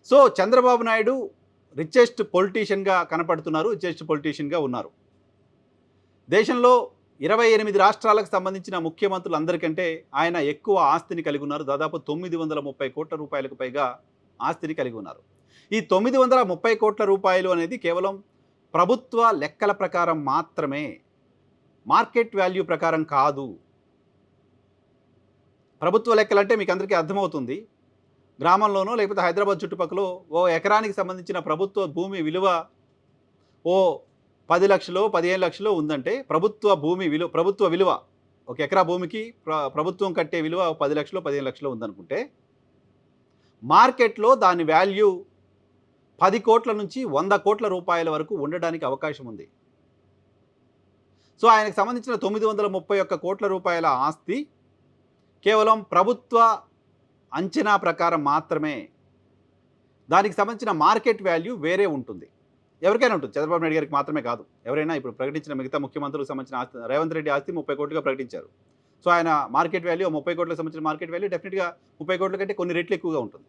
So Chandrababu Naidu richest పొలిటీషియన్గా కనపడుతున్నారు, richest పొలిటీషియన్గా ఉన్నారు. దేశంలో 28 రాష్ట్రాలకు సంబంధించిన ముఖ్యమంత్రులందరికంటే ఆయన ఎక్కువ ఆస్తిని కలిగి ఉన్నారు. దాదాపు 930 కోట్ల రూపాయలకు పైగా ఆస్తిని కలిగి ఉన్నారు. ఈ 930 కోట్ల రూపాయలు అనేది కేవలం ప్రభుత్వ లెక్కల ప్రకారం మాత్రమే, మార్కెట్ వాల్యూ ప్రకారం కాదు. ప్రభుత్వ లెక్కలంటే మీకు అందరికీ అర్థమవుతుంది. గ్రామంలోనో లేకపోతే హైదరాబాద్ చుట్టుపక్కల ఓ ఎకరానికి సంబంధించిన ప్రభుత్వ భూమి విలువ ఓ 10 లక్షలో 15 లక్షలో ఉందంటే ప్రభుత్వ విలువ ఒక ఎకరా భూమికి ప్రభుత్వం కట్టే విలువ 10 లక్షలో 15 లక్షలో ఉందనుకుంటే మార్కెట్లో దాని వాల్యూ 10 కోట్ల నుంచి 100 కోట్ల రూపాయల వరకు ఉండడానికి అవకాశం ఉంది. సో ఆయనకు సంబంధించిన 931 కోట్ల రూపాయల ఆస్తి కేవలం ప్రభుత్వ అంచనా ప్రకారం మాత్రమే. దానికి సంబంధించిన మార్కెట్ వాల్యూ వేరే ఉంటుంది. ఎవరికైనా ఉంటుంది, చంద్రబాబు నాయుడు గారికి మాత్రమే కాదు. ఎవరైనా ఇప్పుడు ప్రకటించిన మిగతా ముఖ్యమంత్రులకు సంబంధించిన ఆస్తి, రేవంత్ రెడ్డి ఆస్తి 30 కోట్లుగా ప్రకటించారు. సో ఆయన మార్కెట్ వాల్యూ 30 కోట్లకు సంబంధించిన మార్కెట్ వాల్యూ డెఫినెట్గా 30 కోట్ల కంటే కొన్ని రెట్లు ఎక్కువగా ఉంటుంది.